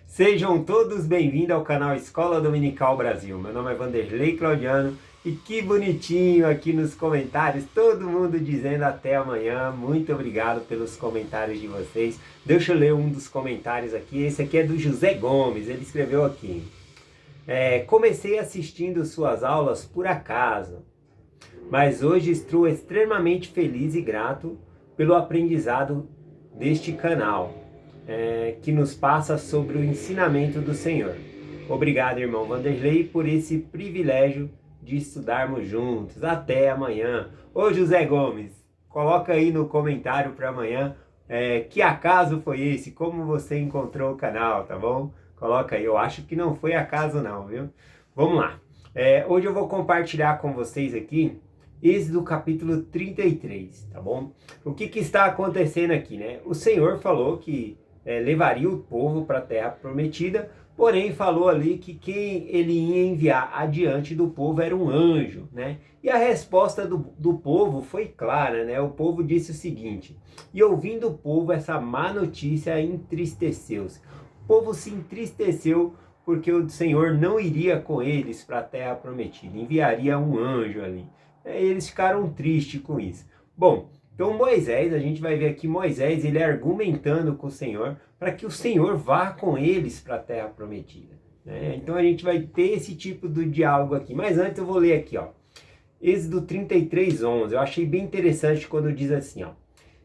Sejam todos bem-vindos ao canal Escola Dominical Brasil. Meu nome é Vanderlei Claudiano e que bonitinho aqui nos comentários, todo mundo dizendo até amanhã. Muito obrigado pelos comentários de vocês. Deixa eu ler um dos comentários aqui. Esse aqui é do José Gomes, ele escreveu aqui. Comecei assistindo suas aulas por acaso, mas hoje estou extremamente feliz e grato pelo aprendizado deste canal, que nos passa sobre o ensinamento do Senhor. Obrigado, irmão Vanderlei, por esse privilégio de estudarmos juntos. Até amanhã. Ô José Gomes, coloca aí no comentário para amanhã que acaso foi esse, como você encontrou o canal, tá bom? Coloca aí, eu acho que não foi acaso não, viu? Vamos lá. Hoje eu vou compartilhar com vocês aqui Êxodo capítulo 33, tá bom? O que está acontecendo aqui, né? O Senhor falou que levaria o povo para a terra prometida, porém falou ali que quem ele ia enviar adiante do povo era um anjo, né? E a resposta do povo foi clara, né? O povo disse o seguinte: e ouvindo o povo essa má notícia, entristeceu-se. O povo se entristeceu porque o Senhor não iria com eles para a terra prometida, enviaria um anjo ali. Eles ficaram tristes com isso. Bom, então Moisés, a gente vai ver aqui Moisés, ele argumentando com o Senhor para que o Senhor vá com eles para a terra prometida, né? Então a gente vai ter esse tipo de diálogo aqui. Mas antes eu vou ler aqui, ó. Êxodo 33:11. Eu achei bem interessante quando diz assim, ó.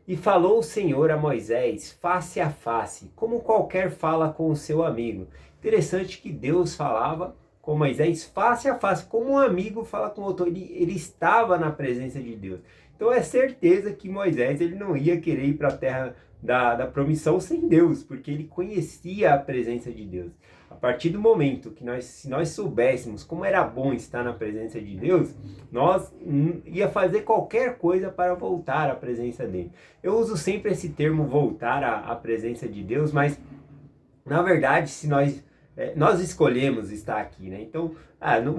E falou o Senhor a Moisés face a face, como qualquer fala com o seu amigo. Interessante que Deus falava com Moisés face a face, como um amigo fala com outro. Ele estava na presença de Deus. Então é certeza que Moisés ele não ia querer ir para a terra da promissão sem Deus, porque ele conhecia a presença de Deus. A partir do momento que se nós soubéssemos como era bom estar na presença de Deus, nós ia fazer qualquer coisa para voltar à presença dele. Eu uso sempre esse termo voltar à presença de Deus, mas na verdade, se nós escolhemos estar aqui, né? Então,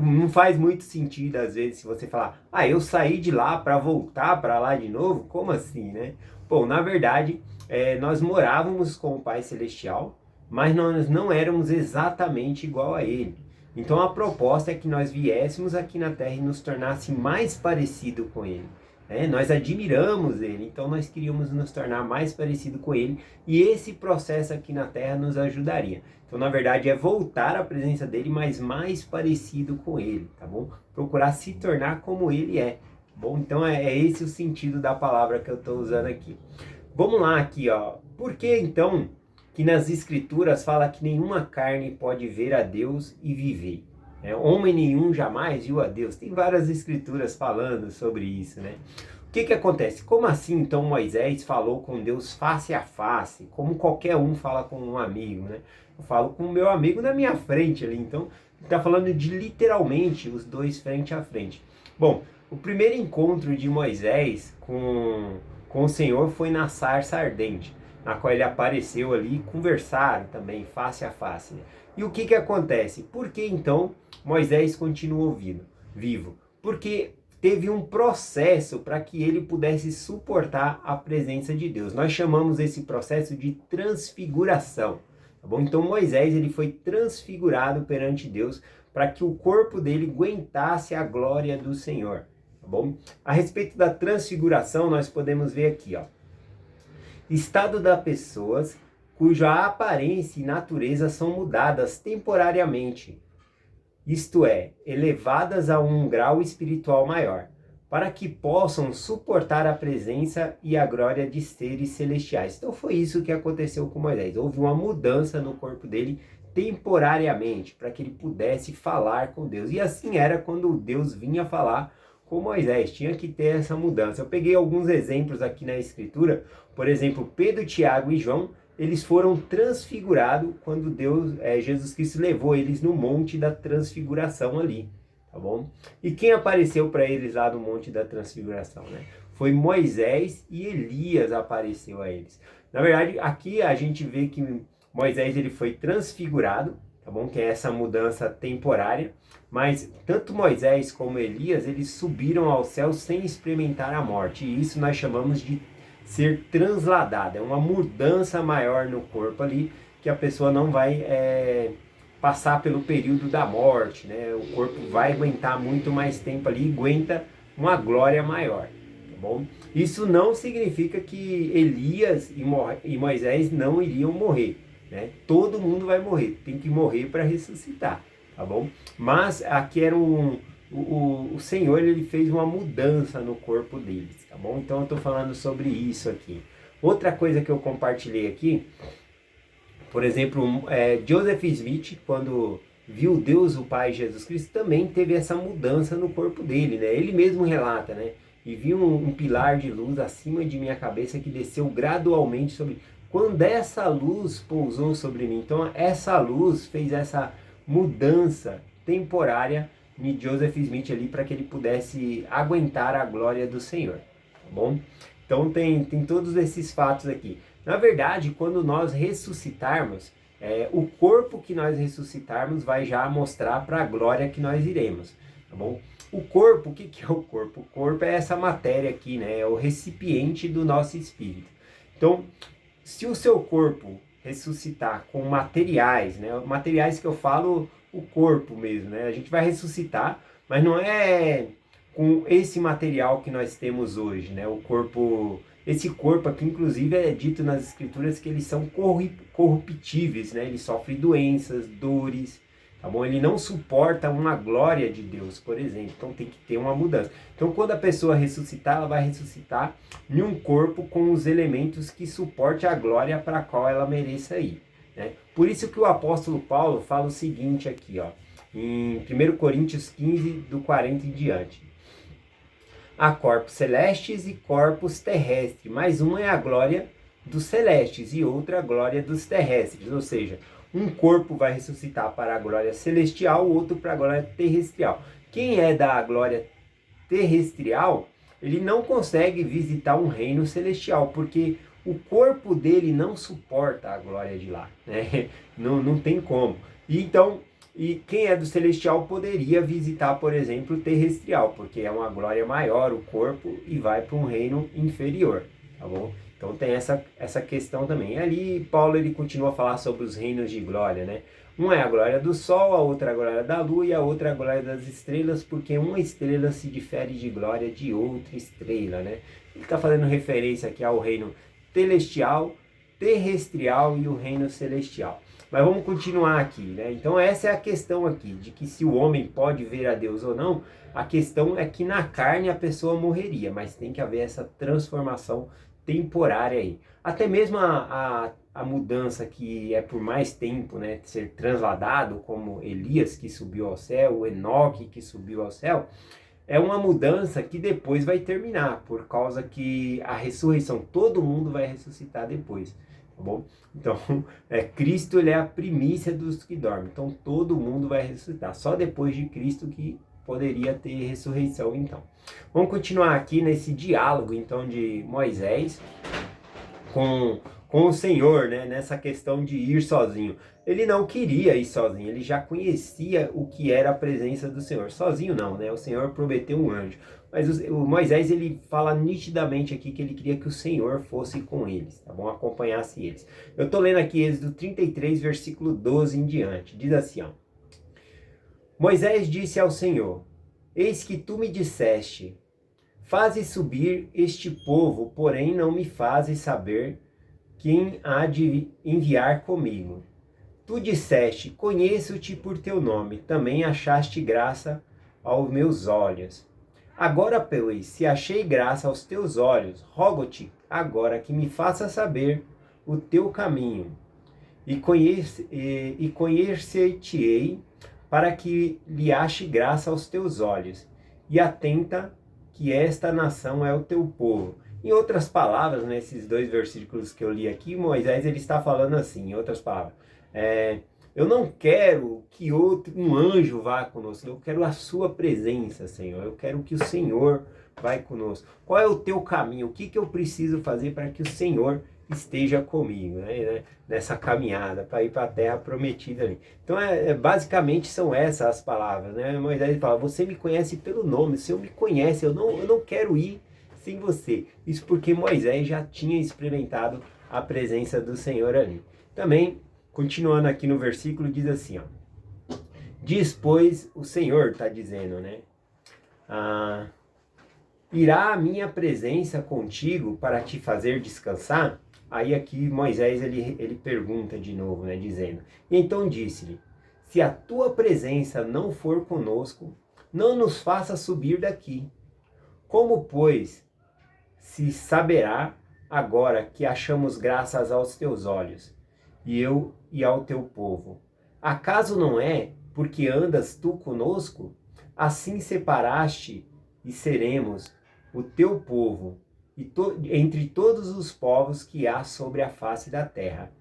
não faz muito sentido, às vezes, se você falar, eu saí de lá para voltar para lá de novo, como assim, né? Bom, na verdade, nós morávamos com o Pai Celestial, mas nós não éramos exatamente igual a Ele. Então, a proposta é que nós viéssemos aqui na Terra e nos tornasse mais parecido com Ele. Nós admiramos Ele, então nós queríamos nos tornar mais parecido com Ele, e esse processo aqui na Terra nos ajudaria. Então, na verdade, é voltar à presença dele, mas mais parecido com Ele, tá bom? Procurar se tornar como Ele é, tá bom? Então, é esse o sentido da palavra que eu estou usando aqui. Vamos lá aqui, ó. Por que, então, que nas Escrituras fala que nenhuma carne pode ver a Deus e viver? Homem nenhum jamais viu a Deus. Tem várias escrituras falando sobre isso, né? O que acontece? Como assim, então, Moisés falou com Deus face a face, como qualquer um fala com um amigo, né? Eu falo com o meu amigo na minha frente ali, então, está falando de literalmente os dois frente a frente. Bom, o primeiro encontro de Moisés com o Senhor foi na sarça ardente, na qual ele apareceu ali e conversaram também face a face, né? E o que acontece? Por que então Moisés continuou vivo? Porque teve um processo para que ele pudesse suportar a presença de Deus. Nós chamamos esse processo de transfiguração, tá bom? Então Moisés ele foi transfigurado perante Deus para que o corpo dele aguentasse a glória do Senhor, tá bom? A respeito da transfiguração, nós podemos ver aqui, ó. Estado das pessoas cuja aparência e natureza são mudadas temporariamente, isto é, elevadas a um grau espiritual maior, para que possam suportar a presença e a glória de seres celestiais. Então foi isso que aconteceu com Moisés. Houve uma mudança no corpo dele temporariamente, para que ele pudesse falar com Deus. E assim era quando Deus vinha falar com Moisés, tinha que ter essa mudança. Eu peguei alguns exemplos aqui na Escritura, por exemplo, Pedro, Tiago e João, eles foram transfigurados quando Jesus Cristo levou eles no monte da transfiguração ali, tá bom? E quem apareceu para eles lá no monte da transfiguração, né? Foi Moisés e Elias apareceu a eles. Na verdade, aqui a gente vê que Moisés ele foi transfigurado, tá bom? Que é essa mudança temporária, mas tanto Moisés como Elias, eles subiram ao céu sem experimentar a morte, e isso nós chamamos de ser transladado, é uma mudança maior no corpo ali, que a pessoa não vai passar pelo período da morte, né? O corpo vai aguentar muito mais tempo ali e aguenta uma glória maior, tá bom? Isso não significa que Elias e Moisés não iriam morrer, né? Todo mundo vai morrer, tem que morrer para ressuscitar, tá bom? Mas aqui era o Senhor, ele fez uma mudança no corpo deles, tá bom? Então eu estou falando sobre isso aqui. Outra coisa que eu compartilhei aqui, por exemplo, Joseph Smith, quando viu Deus, o Pai Jesus Cristo, também teve essa mudança no corpo dele, né? Ele mesmo relata, né? E vi um pilar de luz acima de minha cabeça que desceu gradualmente sobre... Quando essa luz pousou sobre mim, então essa luz fez essa mudança temporária em Joseph Smith ali para que ele pudesse aguentar a glória do Senhor, tá bom? Então tem todos esses fatos aqui. Na verdade, quando nós ressuscitarmos, o corpo que nós ressuscitarmos vai já mostrar para a glória que nós iremos, tá bom? O corpo, o que é o corpo? O corpo é essa matéria aqui, né? É o recipiente do nosso espírito. Então, se o seu corpo ressuscitar com materiais, né? Materiais que eu falo, o corpo mesmo, né? A gente vai ressuscitar, mas não é com esse material que nós temos hoje, né? O corpo, esse corpo aqui, inclusive, é dito nas escrituras que eles são corruptíveis, né? Ele sofre doenças, dores, tá bom? Ele não suporta uma glória de Deus, por exemplo. Então tem que ter uma mudança. Então quando a pessoa ressuscitar, ela vai ressuscitar em um corpo com os elementos que suporte a glória para a qual ela mereça ir, né? Por isso que o apóstolo Paulo fala o seguinte aqui, ó, em 1 Coríntios 15, do 40 em diante. Há corpos celestes e corpos terrestres, mas uma é a glória dos celestes e outra a glória dos terrestres. Ou seja, um corpo vai ressuscitar para a glória celestial, o outro para a glória terrestrial. Quem é da glória terrestrial, ele não consegue visitar um reino celestial, porque o corpo dele não suporta a glória de lá, né? Não tem como. E quem é do celestial poderia visitar, por exemplo, o terrestrial, porque é uma glória maior o corpo e vai para um reino inferior, tá bom? Então tem essa questão também. E ali Paulo ele continua a falar sobre os reinos de glória, né? Um é a glória do sol, a outra é a glória da lua e a outra é a glória das estrelas, porque uma estrela se difere de glória de outra estrela, né? Ele está fazendo referência aqui ao reino celestial, terrestrial e o reino celestial. Mas vamos continuar aqui, né? Então essa é a questão aqui, de que se o homem pode ver a Deus ou não. A questão é que na carne a pessoa morreria, mas tem que haver essa transformação temporária aí. Até mesmo a mudança que é por mais tempo, né? Ser transladado, como Elias que subiu ao céu, o Enoque que subiu ao céu, é uma mudança que depois vai terminar, por causa que a ressurreição, todo mundo vai ressuscitar depois. Tá bom? Então, Cristo ele é a primícia dos que dormem. Então, todo mundo vai ressuscitar. Só depois de Cristo que poderia ter ressurreição, então. Vamos continuar aqui nesse diálogo, então, de Moisés com o Senhor, né? Nessa questão de ir sozinho. Ele não queria ir sozinho, ele já conhecia o que era a presença do Senhor. Sozinho não, né? O Senhor prometeu um anjo. Mas o Moisés, ele fala nitidamente aqui que ele queria que o Senhor fosse com eles, tá bom? Acompanhasse eles. Eu tô lendo aqui Êxodo 33, versículo 12 em diante. Diz assim, ó. Moisés disse ao Senhor, eis que tu me disseste, faze subir este povo, porém não me fazes saber quem há de enviar comigo. Tu disseste, conheço-te por teu nome, também achaste graça aos meus olhos. Agora, pois, se achei graça aos teus olhos, rogo-te agora que me faça saber o teu caminho, e conhecer-te-ei para que lhe ache graça aos teus olhos, e atenta que esta nação é o teu povo. Em outras palavras, nesses dois versículos que eu li aqui, Moisés ele está falando assim, em outras palavras, eu não quero que um anjo vá conosco, eu quero a sua presença, Senhor, eu quero que o Senhor vá conosco. Qual é o teu caminho? O que eu preciso fazer para que o Senhor esteja comigo, né? Nessa caminhada para ir para a terra prometida ali. Então, basicamente são essas as palavras, né? Moisés fala, você me conhece pelo nome, o Senhor me conhece, eu não quero ir sem você. Isso porque Moisés já tinha experimentado a presença do Senhor ali. Também continuando aqui no versículo, diz assim, ó. Diz, pois, o Senhor está dizendo, né? Irá a minha presença contigo para te fazer descansar? Aí aqui Moisés ele pergunta de novo, né? Dizendo, então disse-lhe, se a tua presença não for conosco, não nos faça subir daqui. Como, pois, se saberá agora que achamos graças aos teus olhos, e ao teu povo? Acaso não é porque andas tu conosco? Assim separaste e seremos o teu povo entre todos os povos que há sobre a face da terra.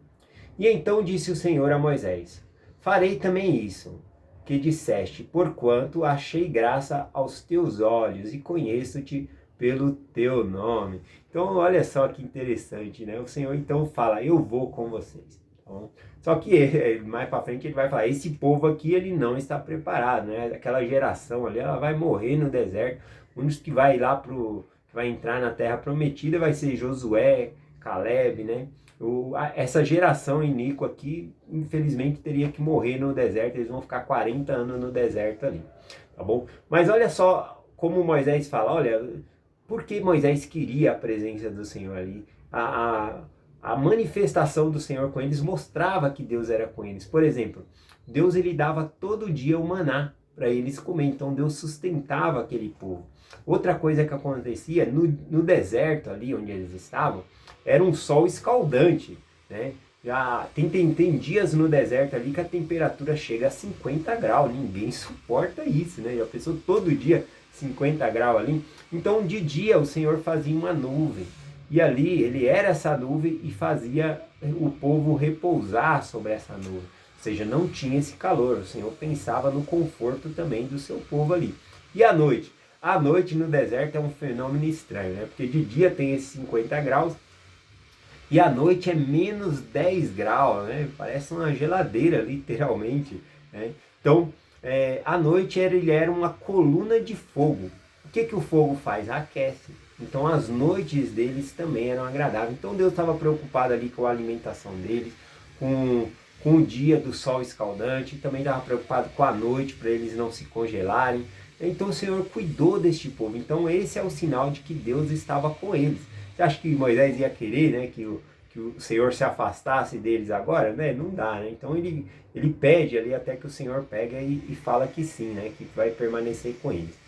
E então disse o Senhor a Moisés, farei também isso, que disseste, porquanto achei graça aos teus olhos e conheço-te pelo teu nome. Então olha só que interessante, né? O Senhor então fala, eu vou com vocês. Então, só que mais para frente ele vai falar, esse povo aqui ele não está preparado, né? Aquela geração ali, ela vai morrer no deserto. Um dos que vai lá que vai entrar na terra prometida vai ser Josué, Caleb, né? Essa geração iníqua aqui, infelizmente, teria que morrer no deserto. Eles vão ficar 40 anos no deserto ali, tá bom? Mas olha só como Moisés fala, olha, por que Moisés queria a presença do Senhor ali? A manifestação do Senhor com eles mostrava que Deus era com eles. Por exemplo, Deus ele dava todo dia o maná para eles comer, então Deus sustentava aquele povo. Outra coisa que acontecia no deserto ali onde eles estavam, era um sol escaldante, né? Já tem dias no deserto ali que a temperatura chega a 50 graus, ninguém suporta isso, né? Já pensou todo dia 50 graus ali? Então de dia o Senhor fazia uma nuvem, e ali ele era essa nuvem e fazia o povo repousar sobre essa nuvem. Ou seja, não tinha esse calor, o Senhor pensava no conforto também do seu povo ali. E à noite? A noite no deserto é um fenômeno estranho, né? Porque de dia tem esses 50 graus e à noite é menos 10 graus, né? Parece uma geladeira, literalmente, né? Então, à noite ele era uma coluna de fogo. O que o fogo faz? Aquece. Então as noites deles também eram agradáveis. Então Deus estava preocupado ali com a alimentação deles, com o dia do sol escaldante, também estava preocupado com a noite para eles não se congelarem. Então o Senhor cuidou deste povo. Então esse é o sinal de que Deus estava com eles. Você acha que Moisés ia querer, né, que o Senhor se afastasse deles agora? Né? Não dá, né? Então ele pede ali até que o Senhor pega e fala que sim, né, que vai permanecer com eles.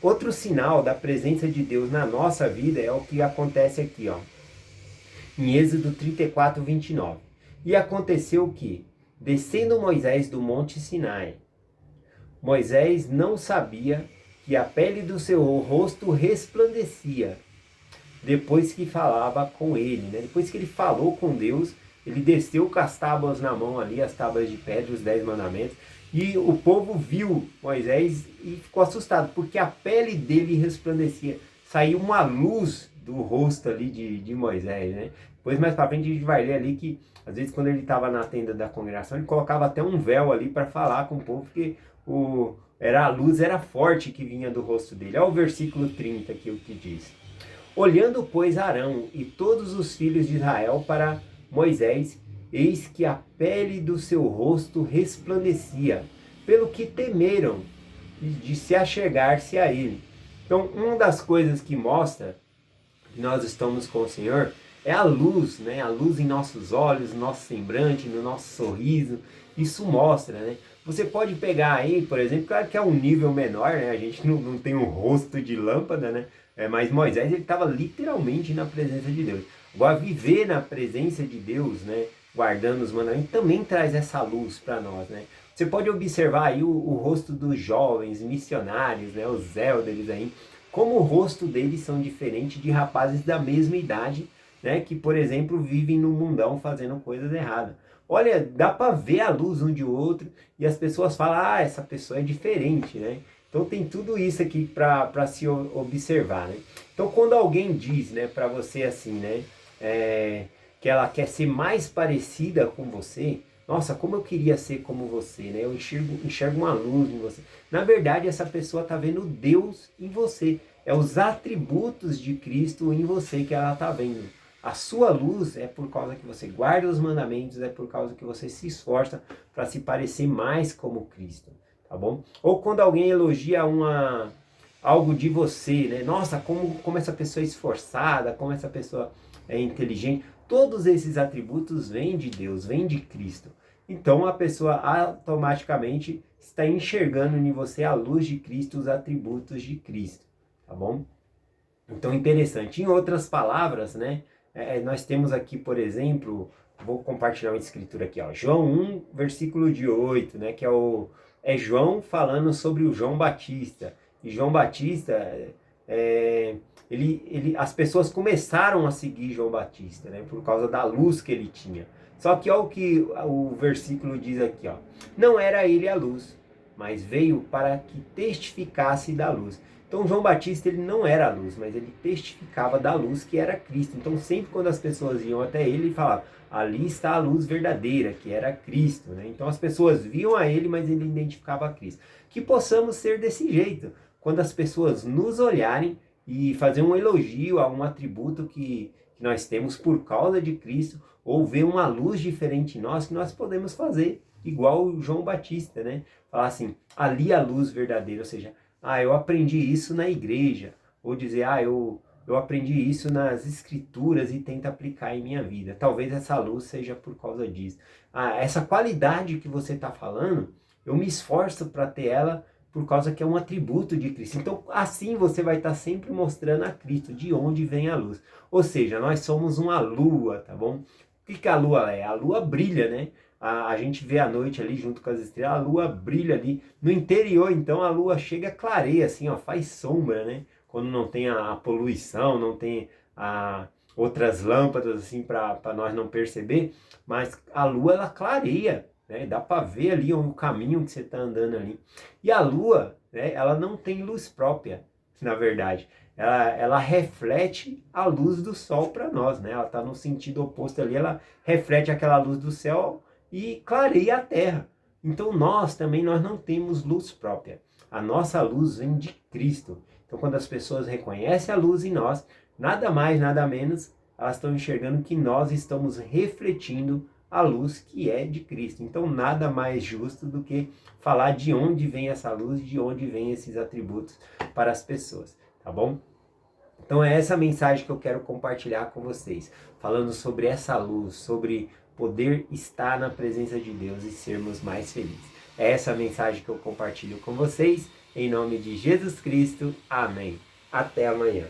Outro sinal da presença de Deus na nossa vida é o que acontece aqui, ó, em Êxodo 34, 29. E aconteceu que, descendo Moisés do monte Sinai, Moisés não sabia que a pele do seu rosto resplandecia depois que falava com ele, né? Depois que ele falou com Deus, ele desceu com as tábuas na mão ali, as tábuas de pedra, os 10 mandamentos, e o povo viu Moisés e ficou assustado, porque a pele dele resplandecia, saiu uma luz do rosto ali de Moisés, né? Depois mais para frente a gente vai ler ali que, às vezes quando ele estava na tenda da congregação, ele colocava até um véu ali para falar com o povo, porque a luz era forte que vinha do rosto dele. Olha o versículo 30 aqui o que diz. Olhando, pois, Arão e todos os filhos de Israel para Moisés, eis que a pele do seu rosto resplandecia, pelo que temeram de se achegar-se a ele. Então, uma das coisas que mostra que nós estamos com o Senhor é a luz, né? A luz em nossos olhos, no nosso semblante, no nosso sorriso. Isso mostra, né? Você pode pegar aí, por exemplo, claro que é um nível menor, né? A gente não tem um rosto de lâmpada, né? Mas Moisés, ele estava literalmente na presença de Deus. Agora, viver na presença de Deus, né? Guardando os mandamentos, também traz essa luz para nós, né? Você pode observar aí o rosto dos jovens missionários, né? Os elders aí, como o rosto deles são diferentes de rapazes da mesma idade, né? Que, por exemplo, vivem no mundão fazendo coisas erradas. Olha, dá para ver a luz um de outro e as pessoas falam, ah, essa pessoa é diferente, né? Então tem tudo isso aqui para se observar, né? Então quando alguém diz, né, para você assim, né, que ela quer ser mais parecida com você, nossa, como eu queria ser como você, né? Eu enxergo uma luz em você. Na verdade, essa pessoa está vendo Deus em você. É os atributos de Cristo em você que ela está vendo. A sua luz é por causa que você guarda os mandamentos, é por causa que você se esforça para se parecer mais como Cristo, tá bom? Ou quando alguém elogia algo de você, né? Nossa, como essa pessoa é esforçada, como essa pessoa é inteligente. Todos esses atributos vêm de Deus, vêm de Cristo. Então a pessoa automaticamente está enxergando em você a luz de Cristo, os atributos de Cristo, tá bom? Então interessante. Em outras palavras, né? Nós temos aqui, por exemplo, vou compartilhar uma escritura aqui, ó, João 1, versículo de 8, né? Que é João falando sobre o João Batista. E João Batista, as pessoas começaram a seguir João Batista, né? Por causa da luz que ele tinha. Só que olha o que o versículo diz aqui, ó. Não era ele a luz, mas veio para que testificasse da luz. Então João Batista ele não era a luz, mas ele testificava da luz que era Cristo. Então sempre quando as pessoas iam até ele, ele falava, ali está a luz verdadeira, que era Cristo, né? Então as pessoas viam a ele, mas ele identificava a Cristo. Que possamos ser desse jeito, quando as pessoas nos olharem e fazer um elogio a um atributo que nós temos por causa de Cristo, ou ver uma luz diferente em nós, que nós podemos fazer igual o João Batista, né? Falar assim, ali a luz verdadeira, ou seja, eu aprendi isso na igreja, ou dizer, eu aprendi isso nas escrituras e tento aplicar em minha vida. Talvez essa luz seja por causa disso. Essa qualidade que você está falando, eu me esforço para ter ela por causa que é um atributo de Cristo. Então, assim você vai estar sempre mostrando a Cristo de onde vem a luz. Ou seja, nós somos uma lua, tá bom? O que a lua é? A lua brilha, né? A gente vê à noite ali junto com as estrelas, a lua brilha ali. No interior, então, a lua chega clareia, assim, ó, faz sombra, né? Quando não tem a poluição, não tem outras lâmpadas, assim, para nós não perceber. Mas a lua, ela clareia, né? Dá para ver ali o caminho que você está andando ali. E a lua, né, ela não tem luz própria, na verdade. Ela reflete a luz do sol para nós, né? Ela está no sentido oposto ali, ela reflete aquela luz do céu e clareia a terra. Então nós não temos luz própria. A nossa luz vem de Cristo. Então quando as pessoas reconhecem a luz em nós, nada mais, nada menos, elas estão enxergando que nós estamos refletindo a luz que é de Cristo. Então nada mais justo do que falar de onde vem essa luz, de onde vem esses atributos para as pessoas, tá bom? Então é essa mensagem que eu quero compartilhar com vocês, falando sobre essa luz, sobre poder estar na presença de Deus e sermos mais felizes. É essa mensagem que eu compartilho com vocês, em nome de Jesus Cristo. Amém. Até amanhã.